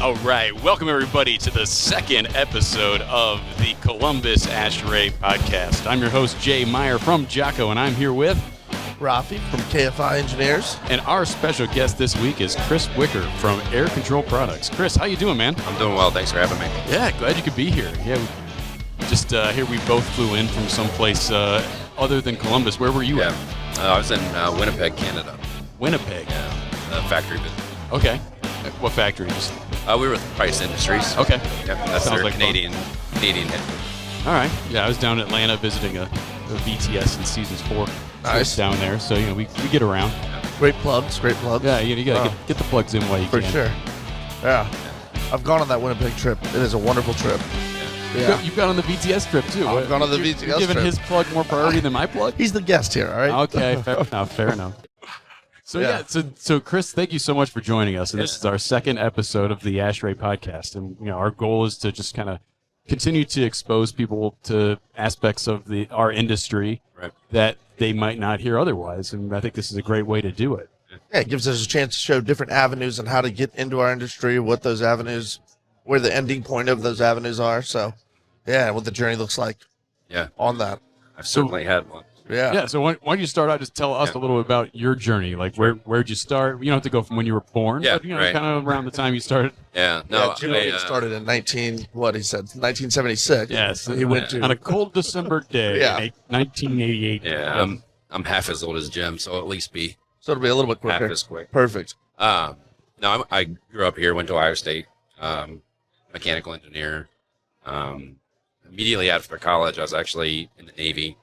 All right, welcome everybody to the second episode of the Columbus ASHRAE Podcast. I'm your host, Jay Meyer from Jocko, and I'm here with Rafi from KFI Engineers. And our special guest this week is Chris Whicker from Air Control Products. Chris, how you doing, man? I'm doing well. Thanks for having me. Yeah, glad you could be here. Yeah, just here we both flew in from someplace other than Columbus. Where were you at? I was in Winnipeg, Canada. Winnipeg? Yeah, factory visit. Okay. What factory? Just we were with Price Industries. Okay. Yep, that's Sounds their like Canadian headquarters. All right. Yeah, I was down in Atlanta visiting a VTS in Seasons 4. Nice. Down there, so we get around. Great plugs. Yeah, you gotta get the plugs in while you can. For sure. Yeah. I've gone on that Winnipeg trip. It is a wonderful trip. Yeah. You've gone on the VTS trip too. I've gone on the VTS You're giving trip. his plug more priority than my plug? He's the guest here, all right? Okay, fair enough. So so Chris, thank you so much for joining us. And this is our second episode of the ASHRAE Podcast. And our goal is to just kind of continue to expose people to aspects of our industry that they might not hear otherwise. And I think this is a great way to do it. Yeah, it gives us a chance to show different avenues and how to get into our industry, what those avenues, where the ending point of those avenues are. So, yeah, what the journey looks like. Yeah. On that. I've certainly had one. Yeah. So why don't you start out? Just tell us a little bit about your journey. Like where'd you start? You don't have to go from when you were born. Yeah. But, kind of around the time you started. Yeah. No. Jimmy started in 1976. Yes. He went to on a cold December day. in 1988. Yeah. I'm half as old as Jim, so at least be. So it'll be a little bit quicker. Half as quick. Perfect. No, I grew up here. Went to Ohio State. Mechanical engineer. Immediately after college, I was actually in the Navy.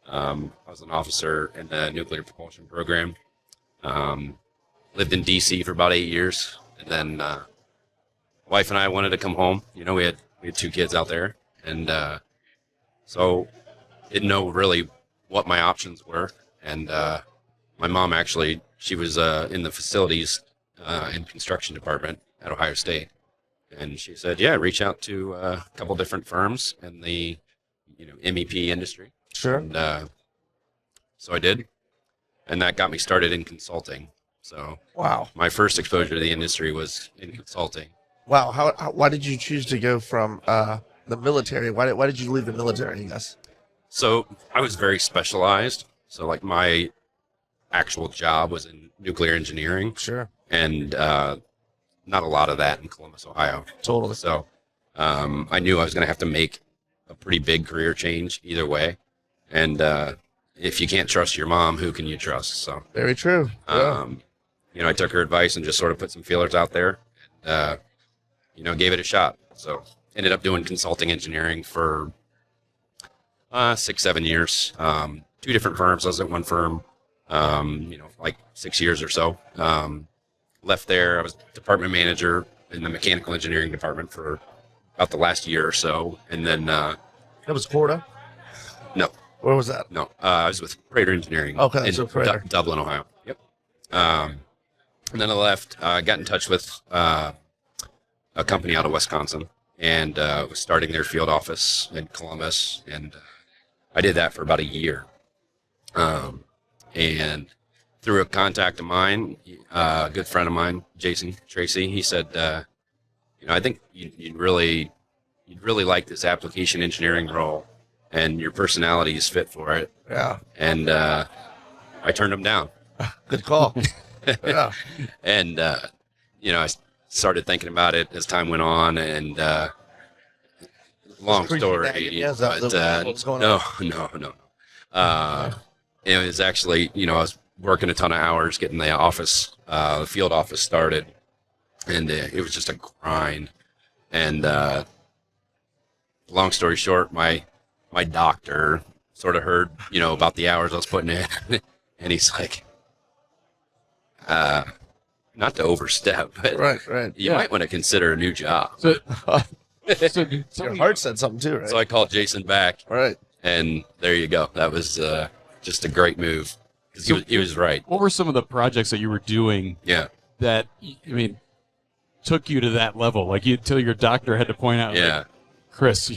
I was an officer in the nuclear propulsion program. Lived in D.C. for about 8 years, and then wife and I wanted to come home. We had 2 kids out there, and so didn't know really what my options were. And my mom actually, she was in the facilities and construction department at Ohio State, and she said, "Yeah, reach out to a couple different firms in the MEP industry." Sure. And so I did, and that got me started in consulting. So wow, my first exposure to the industry was in consulting. Wow, why did you choose to go from the military? Why did you leave the military? I guess. So I was very specialized. So like my actual job was in nuclear engineering. Sure. And not a lot of that in Columbus, Ohio. Totally. So I knew I was going to have to make a pretty big career change either way. And if you can't trust your mom, who can you trust? So very true. I took her advice and just sort of put some feelers out there, and gave it a shot. So ended up doing consulting engineering for 6-7 years. 2 different firms. I was at one firm, like 6 years or so. Left there. I was department manager in the mechanical engineering department for about the last year or so, and then that was Florida. No. Where was that? No, I was with Prater Engineering so in Dublin, Ohio. Yep. And then I left, got in touch with a company out of Wisconsin, and was starting their field office in Columbus, and I did that for about a year. And through a contact of mine, a good friend of mine, Jason Tracy, he said, I think you'd really like this application engineering role, and your personality is fit for it. Yeah. And I turned him down. Good call. Yeah. And, I started thinking about it as time went on, and long story. No. It was actually, I was working a ton of hours getting the field office started, and it was just a grind. And long story short, my doctor sort of heard, about the hours I was putting in, and he's like, not to overstep, but right. You might want to consider a new job. So your heart said something too, right? So I called Jason back, right, and there you go. That was just a great move, because he was right. What were some of the projects that you were doing? Yeah. That took you to that level, like till your doctor had to point out, like, Chris,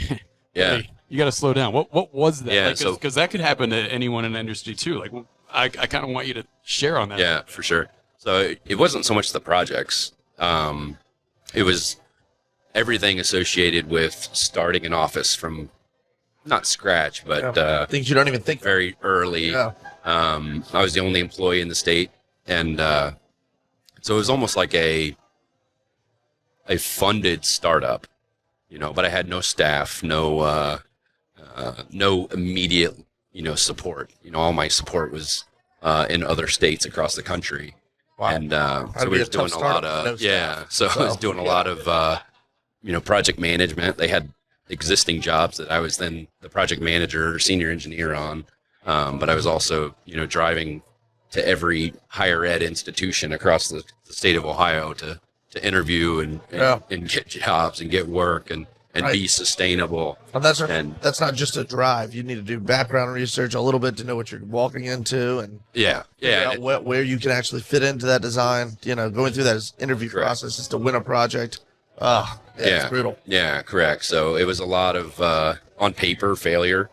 hey, you got to slow down. What was that? Yeah, because that could happen to anyone in the industry too. Like, I kind of want you to share on that. Yeah, for sure. So it wasn't so much the projects. It was everything associated with starting an office from not scratch, but things you don't even think very early. Yeah. I was the only employee in the state, and so it was almost like a funded startup, but I had no staff, no immediate, support. All my support was in other states across the country. Wow. And so we were doing a lot of, so I was doing a lot of, project management. They had existing jobs that I was then the project manager or senior engineer on. But I was also, driving to every higher ed institution across the state of Ohio to interview and get jobs and get work and be sustainable. And that's not just a drive. You need to do background research a little bit to know what you're walking into and where you can actually fit into that design. Going through that interview process is to win a project. It's brutal. Yeah, correct. So it was a lot of on paper failure.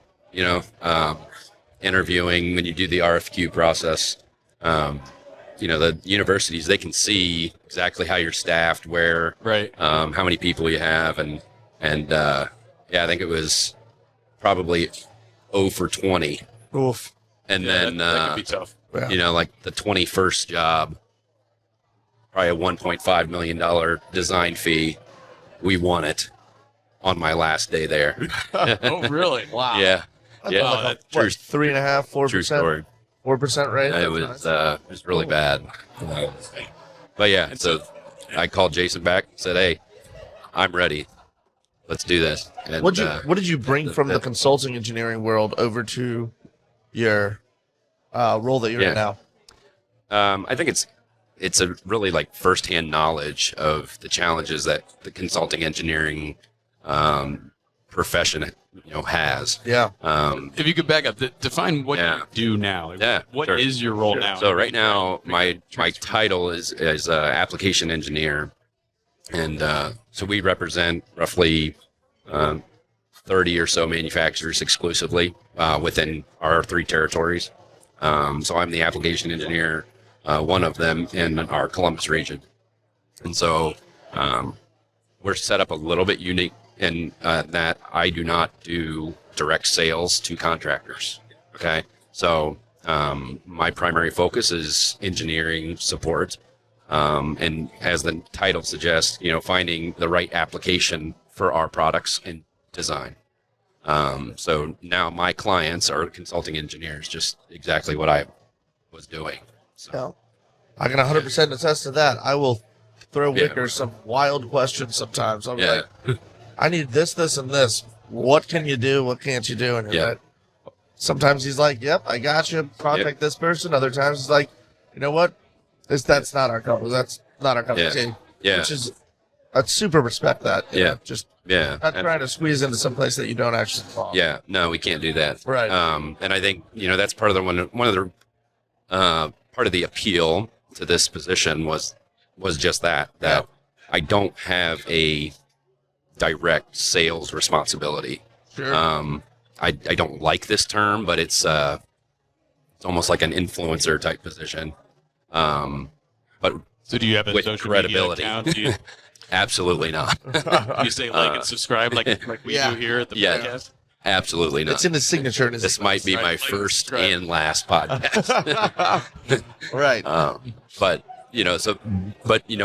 Interviewing when you do the RFQ process. The universities, they can see exactly how you're staffed, where, how many people you have, and I think it was probably 0 for 20. Oof. And then that could be tough. Like the 21st job, probably a $1.5 million design fee. We won it on my last day there. Oh, really? Wow. Yeah. Like 3.5%, 4%, true story. 4% rate. It was really bad. But yeah, so I called Jason back and said, "Hey, I'm ready. Let's do this." And, what did you bring from the consulting engineering world over to your role that you're in now? I think it's a really like firsthand knowledge of the challenges that the consulting engineering profession has. Yeah. If you could back up, define what you do now. What is your role now? So right now, my title is application engineer, and so we represent roughly 30 or so manufacturers exclusively within our 3 territories. So I'm the application engineer, one of them in our Columbus region, and so we're set up a little bit unique in that I do not do direct sales to contractors. Okay. So my primary focus is engineering support. And as the title suggests, finding the right application for our products and design. So now my clients are consulting engineers, just exactly what I was doing. So. I can 100% attest to that. I will throw Whicker some wild questions sometimes. I'm like, I need this, this, and this. What can you do? What can't you do? And sometimes he's like, yep, I got you. Contact this person. Other times he's like, you know what? That's not our company. That's not our company. Yeah. Which is, I super respect that. Not trying to squeeze into some place that you don't actually belong. Yeah. No, we can't do that. Right. And I think, that's part of part of the appeal to this position was just that I don't have a direct sales responsibility. Sure. I don't like this term, but it's almost like an influencer type position. But so do you have a with social credibility? Media account? Do you, Absolutely not. you say like and subscribe like we do here at the podcast? Absolutely not. It's in the signature. This might be my first and last podcast. Right. But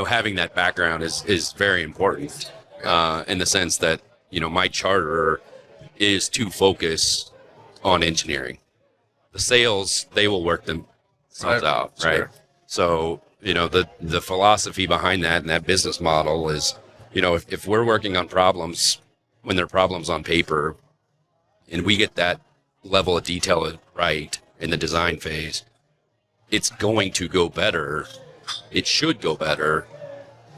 having that background is very important in the sense that, my charter is to focus on engineering. The sales, they will work themselves out, right? Sure. So, the philosophy behind that and that business model is, if we're working on problems when they're problems on paper and we get that level of detail right in the design phase, it's going to go better. It should go better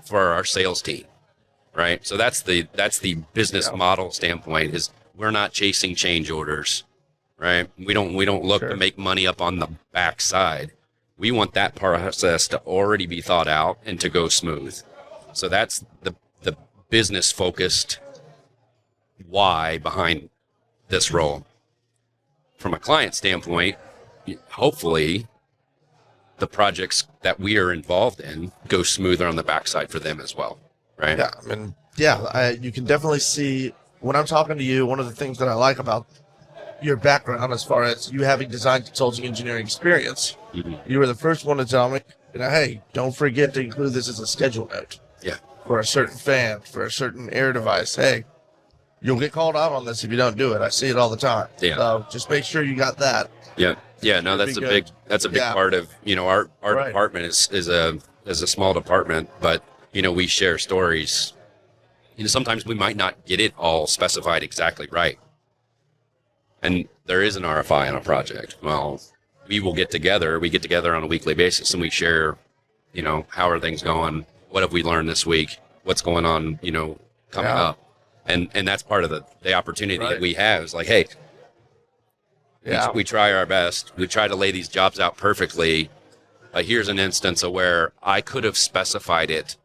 for our sales team, right? So that's the business model standpoint is we're not chasing change orders, right? We don't look to make money up on the backside. We want that process to already be thought out and to go smooth. So that's the business focused why behind this role. From a client standpoint, hopefully the projects that we are involved in go smoother on the backside for them as well, right? Yeah, I mean, you can definitely see when I'm talking to you, one of the things that I like about your background as far as you having design consulting engineering experience, you were the first one to tell me, hey, don't forget to include this as a schedule note. Yeah. For a certain fan, for a certain air device. Hey, you'll get called out on this if you don't do it. I see it all the time. Yeah. So just make sure you got that. Yeah. Yeah. No, that's a big part of, our department is a small department, but, we share stories. Sometimes we might not get it all specified exactly right. And there is an RFI on a project. Well, we get together on a weekly basis and we share, how are things going? What have we learned this week? What's going on, coming up? And that's part of the opportunity that we have is like, hey, we try our best. We try to lay these jobs out perfectly. Here's an instance of where I could have specified it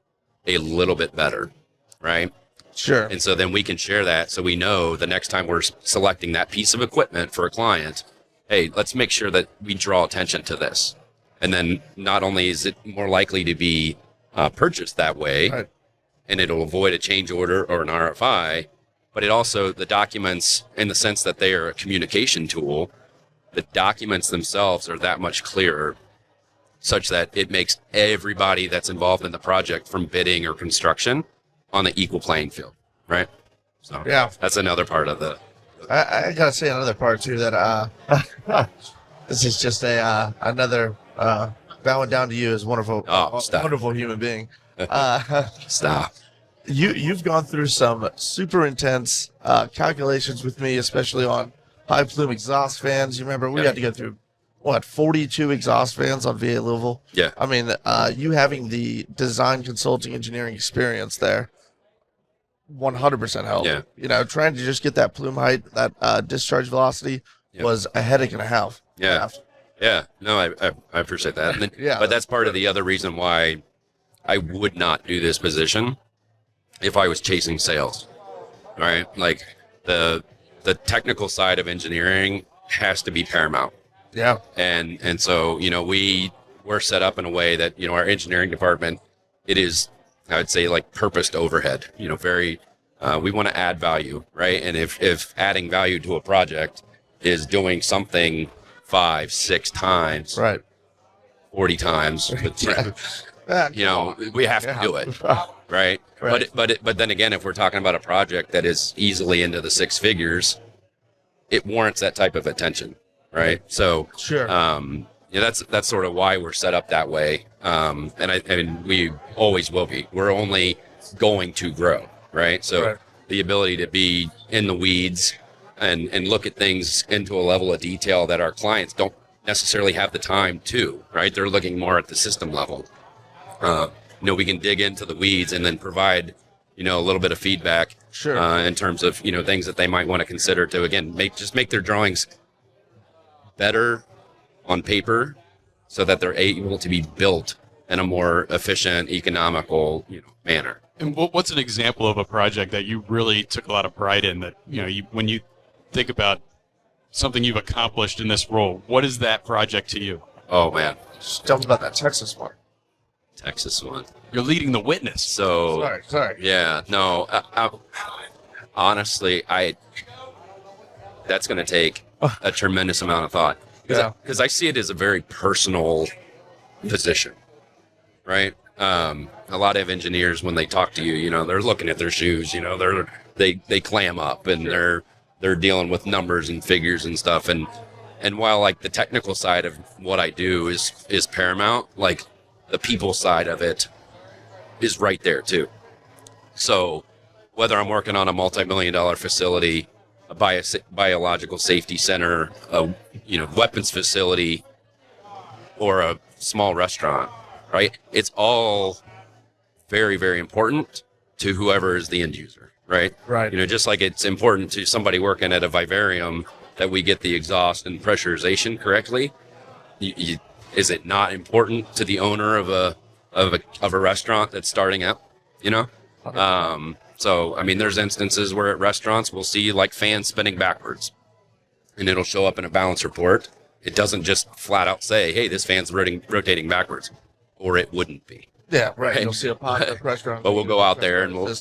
a little bit better, right? Sure. And so then we can share that so we know the next time we're selecting that piece of equipment for a client, hey, let's make sure that we draw attention to this. And then not only is it more likely to be purchased that way, and it'll avoid a change order or an RFI, but it also, the documents, in the sense that they are a communication tool, the documents themselves are that much clearer, such that it makes everybody that's involved in the project from bidding or construction on the equal playing field, right? So that's another part of the... I gotta say another part too that this is just another bowing down to you as wonderful human being. Stop. You've gone through some super intense calculations with me, especially on high plume exhaust fans. You remember we had to go through 42 exhaust fans on VA Louisville? Yeah. I mean, you having the design consulting engineering experience there 100% helped. Yeah. Trying to just get that plume height, that discharge velocity was a headache and a half. Yeah. Yeah. No, I appreciate that. And then, but that's part of the other reason why I would not do this position if I was chasing sales, right? Like the technical side of engineering has to be paramount. Yeah. And so, we're set up in a way that, our engineering department, it is, I would say, like purposed overhead, very, we want to add value, right? And if adding value to a project is doing something 5, 6 times, 40 times, we have to do it, right? But then again, if we're talking about a project that is easily into the 6 figures, it warrants that type of attention, right? So, that's sort of why we're set up that way. And we always will be. We're only going to grow, right? So the ability to be in the weeds and look at things into a level of detail that our clients don't necessarily have the time to, right? They're looking more at the system level. We can dig into the weeds and then provide, a little bit of feedback in terms of, things that they might want to consider to, again, make their drawings better on paper so that they're able to be built in a more efficient, economical, manner. And what's an example of a project that you really took a lot of pride in that, when you think about something you've accomplished in this role, what is that project to you? Oh, man. Just tell me about that Texas one. You're leading the witness. So, sorry. Yeah, no, honestly, that's going to take a tremendous amount of thought. Because I see it as a very personal position, right? A lot of engineers, when they talk to you, they're looking at their shoes, they clam up and they're dealing with numbers and figures and stuff. And while like the technical side of what I do is paramount, like the people side of it is right there too. So whether I'm working on a multi-million-dollar facility, a biological safety center, a weapons facility, or a small restaurant, right? It's all very, very important to whoever is the end user, right? Right. Just like it's important to somebody working at a vivarium that we get the exhaust and pressurization correctly. Is it not important to the owner of a restaurant that's starting out? So, there's instances where at restaurants we'll see like fans spinning backwards and it'll show up in a balance report. It doesn't just flat out say, hey, this fan's rotating backwards, or it wouldn't be, Yeah, right. You'll see a pop-up restaurant. But we'll go out there and we'll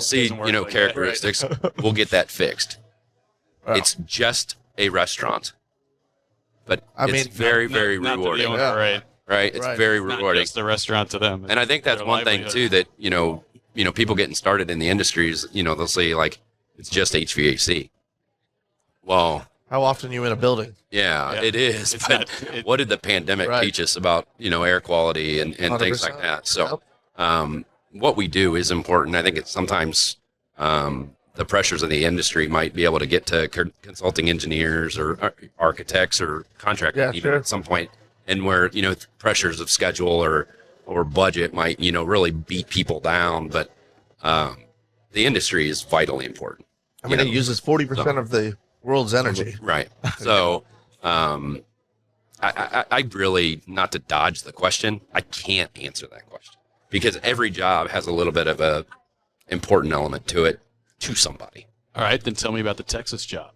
see, like characteristics. We'll get that fixed. Wow. It's just a restaurant, but it's very, very rewarding. Right? It's very rewarding. It's the restaurant to them. And I think that's one thing too that, people getting started in the industries, they'll say like, it's just HVAC. Well, how often are you in a building? Yeah. It is. But what did the pandemic teach us about, air quality and things like that? So, what we do is important. I think it's sometimes, the pressures of the industry might be able to get to consulting engineers or architects or contractors even at some point, and where, pressures of schedule or budget might, really beat people down. But, the industry is vitally important. I mean, it uses 40% of the world's energy. Right. So, I really, not to dodge the question, I can't answer that question because every job has a little bit of a important element to it to somebody. All right, then tell me about the Texas job.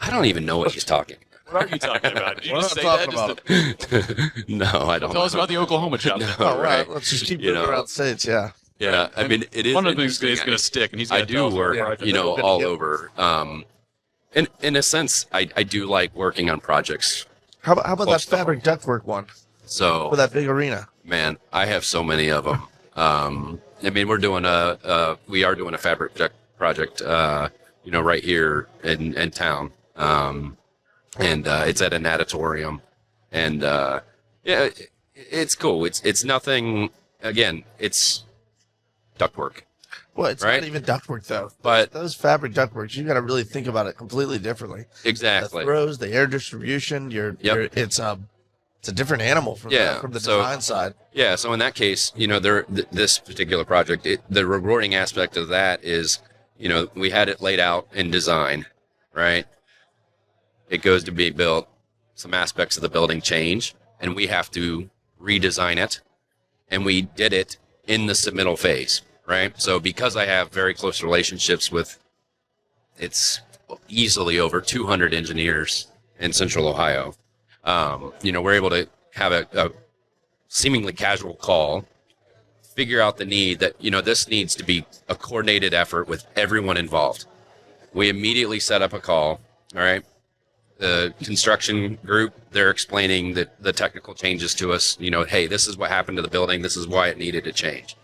I don't even know what he's talking about. What are you talking about? Did you just say that? No, I don't. Tell us about the Oklahoma job. No, right. Let's just keep moving around states. Yeah. Yeah. I mean, it is one of the things that's going to stick, and he's. I do work, all over. In a sense, I do like working on projects. How about that fabric ductwork one? So for that big arena. Man, I have so many of them. I mean, we are doing a fabric duct project, right here in town. And it's at an auditorium, and it's cool. It's nothing. Again, it's ductwork. Well, it's not even ductwork though. But those fabric ductworks, you got to really think about it completely differently. Exactly. The throws, the air distribution. It's a different animal from the design side. Yeah. So in that case, this particular project, the rewarding aspect of that is, we had it laid out in design, right? It goes to be built. Some aspects of the building change, and we have to redesign it. And we did it in the submittal phase, right? So because I have very close relationships with, it's easily over 200 engineers in Central Ohio, we're able to have a seemingly casual call, figure out the need that, this needs to be a coordinated effort with everyone involved. We immediately set up a call, all right? The construction group, they're explaining the technical changes to us. Hey, this is what happened to the building. This is why it needed to change.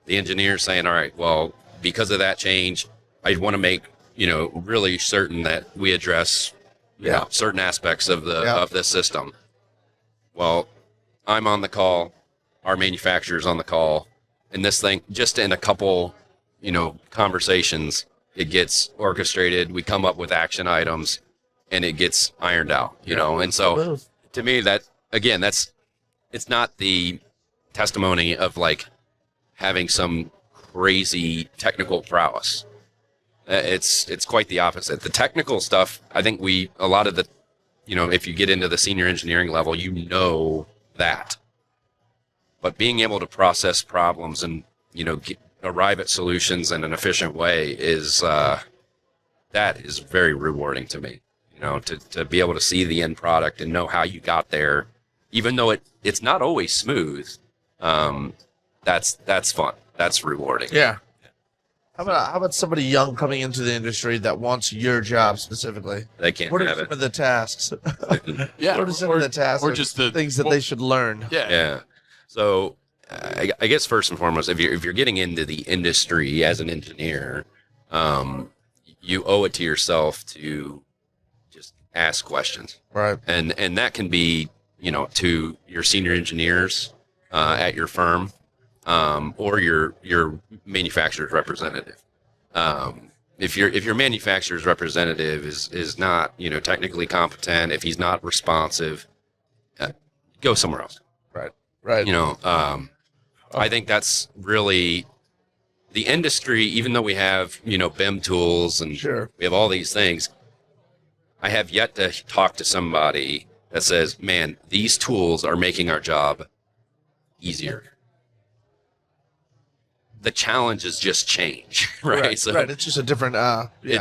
The engineer's saying, all right, well, because of that change, I want to make, really certain that we address certain aspects of the system. Well, I'm on the call. Our manufacturer's on the call. And this thing, just in a couple, conversations, it gets orchestrated. We come up with action items. And it gets ironed out, And so, to me, it's not the testimony of like having some crazy technical prowess. It's quite the opposite. The technical stuff, I think a lot of the, if you get into the senior engineering level, that. But being able to process problems and, arrive at solutions in an efficient way is, that is very rewarding to me. To be able to see the end product and know how you got there, even though it's not always smooth. That's fun. That's rewarding. Yeah. How about somebody young coming into the industry that wants your job specifically? They can't what have are some of the tasks? What are some of the tasks or just the things that they should learn? Yeah. So I guess first and foremost, if you're getting into the industry as an engineer, you owe it to yourself to ask questions, right? And that can be, to your senior engineers at your firm, or your manufacturer's representative. If your manufacturer's representative is not, technically competent, if he's not responsive, go somewhere else. Right. I think that's really the industry. Even though we have, BIM tools and we have all these things. I have yet to talk to somebody that says, man, these tools are making our job easier. The challenges just change, right? Right. So it's just a different,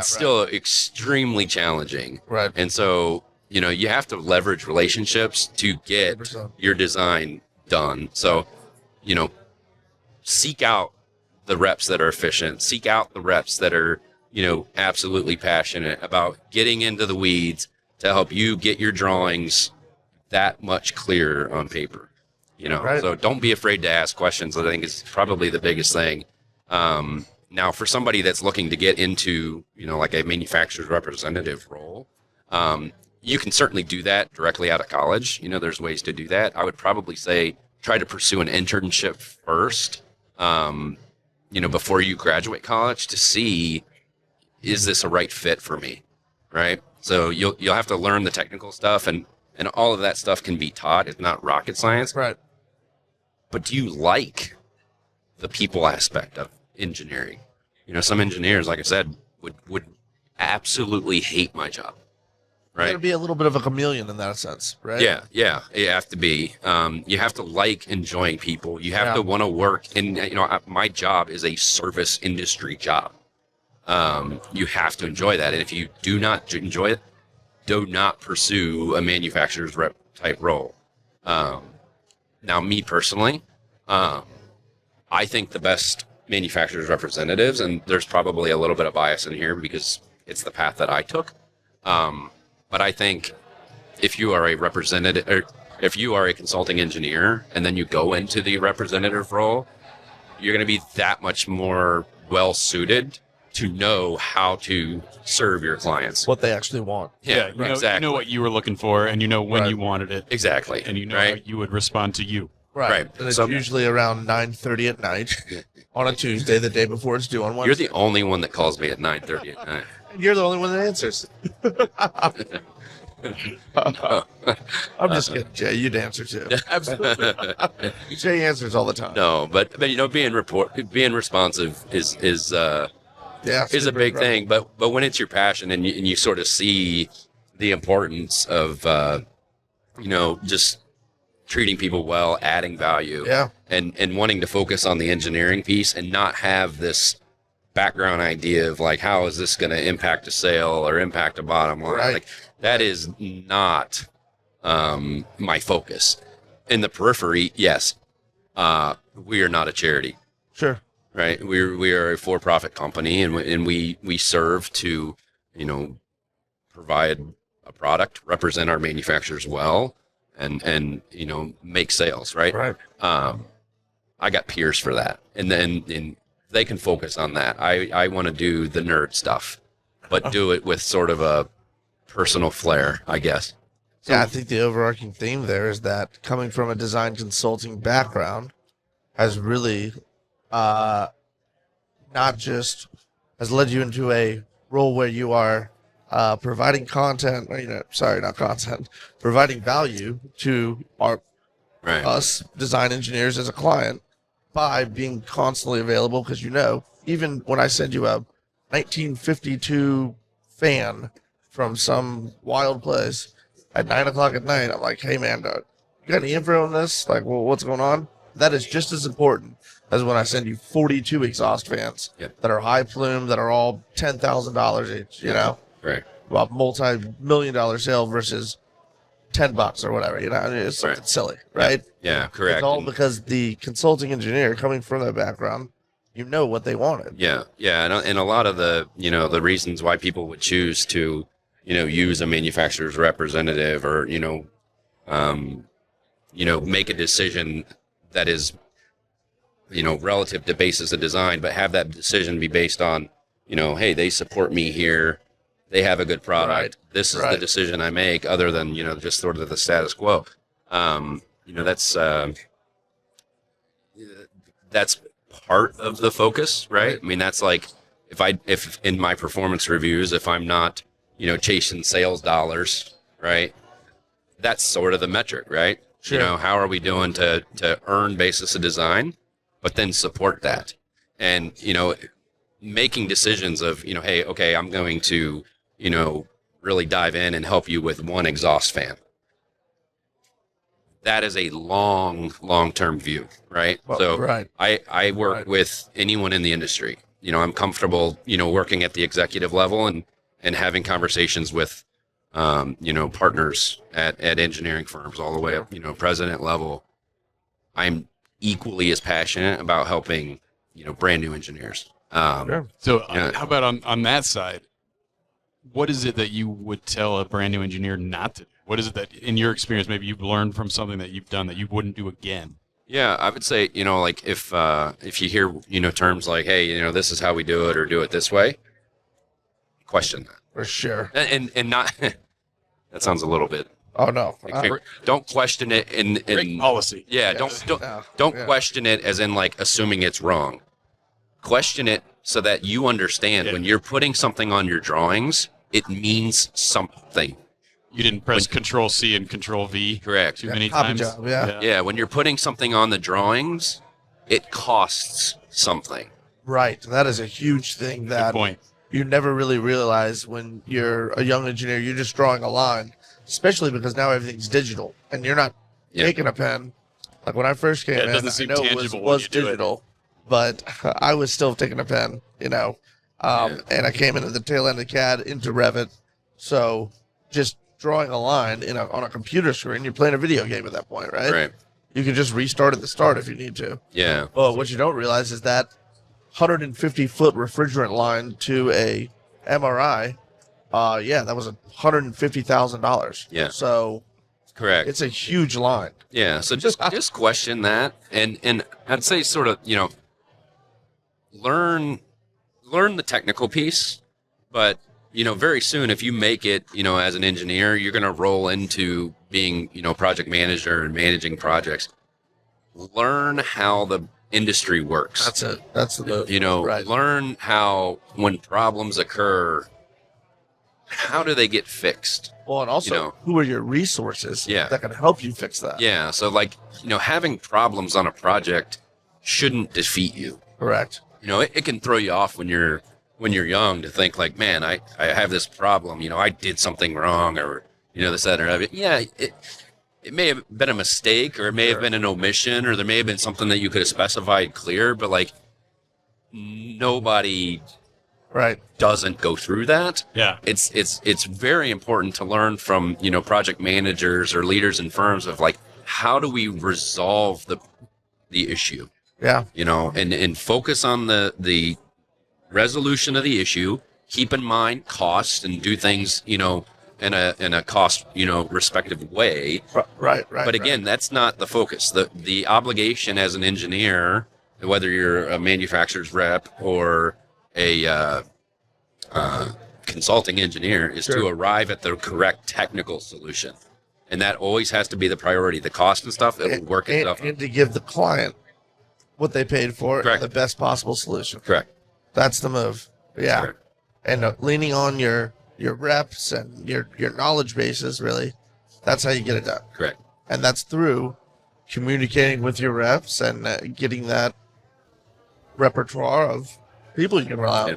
still extremely challenging. Right. And so, you have to leverage relationships to get 100%. Your design done. So seek out the reps that are efficient, seek out the reps that are, absolutely passionate about getting into the weeds to help you get your drawings that much clearer on paper. Right. So don't be afraid to ask questions. I think is probably the biggest thing. Now, for somebody that's looking to get into, like a manufacturer's representative role, you can certainly do that directly out of college. There's ways to do that. I would probably say try to pursue an internship first, before you graduate college to see, is this a right fit for me, right? So you'll have to learn the technical stuff, and all of that stuff can be taught. It's not rocket science. Right. But do you like the people aspect of engineering? Some engineers, like I said, would absolutely hate my job. Right. You got to be a little bit of a chameleon in that sense, right? Yeah. You have to be. You have to like enjoying people. You have to want to work. And, my job is a service industry job. You have to enjoy that. And if you do not enjoy it, do not pursue a manufacturer's rep type role. Now, me personally, I think the best manufacturer's representatives, and there's probably a little bit of bias in here because it's the path that I took. But I think if you are a representative, or if you are a consulting engineer and then you go into the representative role, you're going to be that much more well suited to know how to serve your clients. What they actually want. Yeah, exactly. You know what you were looking for, and when you wanted it. Exactly. And how you would respond to you. Right. And it's usually around 9:30 at night on a Tuesday, the day before it's due on Wednesday. You're the only one that calls me at 9:30 at night. And you're the only one that answers. I'm just kidding, Jay. You'd answer too. Absolutely. Jay answers all the time. No, but being responsive is a big thing. But when it's your passion and you sort of see the importance of just treating people well, adding value, and wanting to focus on the engineering piece and not have this background idea of like, how is this going to impact a sale or impact a bottom line? Right. Like, that is not my focus. In the periphery, yes, we are not a charity. Sure. Right. We are a for-profit company, and we serve to, provide a product, represent our manufacturers well, and make sales. Right. Right. I got peers for that, and then they can focus on that. I want to do the nerd stuff, but do it with sort of a personal flair, I guess. So, I think the overarching theme there is that coming from a design consulting background has really not just has led you into a role where you are providing content, providing value to us design engineers as a client by being constantly available, because even when I send you a 1952 fan from some wild place at 9 o'clock at night, I'm like, hey man, you got any info on this? Like, well, what's going on? That is just as important as when I send you 42 exhaust fans that are high plume, that are all $10,000 each, Right. Well, multi-million-dollar sale versus $10 or whatever, it's something silly, right? Yeah, correct. It's all because the consulting engineer coming from that background, what they wanted. Yeah, and a lot of the the reasons why people would choose to use a manufacturer's representative or make a decision that is relative to basis of design, but have that decision be based on hey, they support me here. They have a good product. Right. This is the decision I make, other than just sort of the status quo. That's part of the focus, right? I mean, that's like if in my performance reviews, if I'm not chasing sales dollars, right? That's sort of the metric, right? Sure. How are we doing to earn basis of design, but then support that, and making decisions of hey, okay, I'm going to really dive in and help you with one exhaust fan. That is a long-term view, right? Well, so right. I work with anyone in the industry. I'm comfortable, working at the executive level and having conversations with, partners at engineering firms all the way up, president level. I'm equally as passionate about helping, brand new engineers. Sure. So how about on that side? What is it that you would tell a brand new engineer not to do? What is it that, in your experience, maybe you've learned from something that you've done that you wouldn't do again? Yeah, I would say, like if you hear, terms like, hey, this is how we do it or do it this way, question that. For sure. And not, that sounds a little bit. Oh, no. Don't question it in policy. Yeah, don't question it as in like assuming it's wrong. Question it so that you understand when you're putting something on your drawings, it means something. You didn't press Control C and Control V correct too many times. Job, yeah, when you're putting something on the drawings, it costs something. Right. That is a huge thing that Good point. You never really realize when you're a young engineer. You're just drawing a line, especially because now everything's digital and you're not taking a pen. Like when I first came in, I know it was digital, but I was still taking a pen, and I came into the tail end of CAD into Revit. So just drawing a line on a computer screen, you're playing a video game at that point, right? Right. You can just restart at the start if you need to. Yeah. Well, what you don't realize is that 150-foot refrigerant line to a MRI, that was $150,000. Yeah. So correct. It's a huge line. Yeah. So just question that, and I'd say sort of learn the technical piece, but very soon if you make it as an engineer, you're going to roll into being project manager and managing projects. Learn how the industry works. That's it. That's the right. Learn how when problems occur, how do they get fixed? Well, and also who are your resources that can help you fix that? Yeah. So having problems on a project shouldn't defeat you. Correct. It can throw you off when you're young to think like, man, I have this problem, I did something wrong or, this, that, or other. Yeah, it may have been a mistake or it may have been an omission or there may have been something that you could have specified clear, but nobody doesn't go through that. Yeah. It's very important to learn from, project managers or leaders in firms of how do we resolve the issue? Yeah. And focus on the resolution of the issue, keep in mind cost and do things, in a cost, respective way. Right. But again, that's not the focus. The obligation as an engineer, whether you're a manufacturer's rep or a consulting engineer, is to arrive at the correct technical solution. And that always has to be the priority. The cost and stuff, it will work itself out. And to give the client what they paid for, Correct. The best possible solution. Correct. That's the move. Yeah. Correct. And leaning on your reps and your knowledge bases, really, that's how you get it done. Correct. And that's through communicating with your reps and getting that repertoire of people you can rely on. Yeah.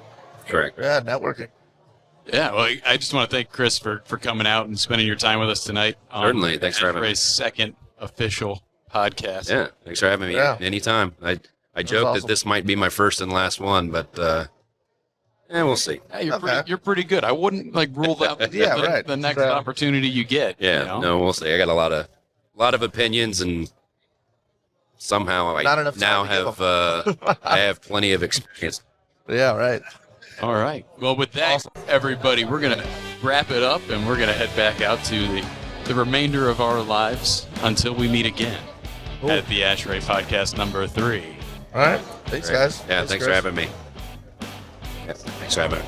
Correct. Yeah, networking. Yeah, well, I just want to thank Chris for coming out and spending your time with us tonight. Certainly. Thanks for having me. Second official podcast. Yeah, thanks for having me. Yeah. Anytime. I joke that this might be my first and last one, but we'll see. Yeah, you're pretty good. I wouldn't rule out the next opportunity you get. Yeah, no, we'll see. I got a lot of opinions, and somehow I now have I have plenty of experience. Yeah, right. All right. Well, with that, everybody, we're gonna wrap it up, and we're gonna head back out to the remainder of our lives until we meet again at the ASHRAE Podcast number 3. All right. Thanks, guys. Yeah, thanks for having me. Yeah, thanks for having me.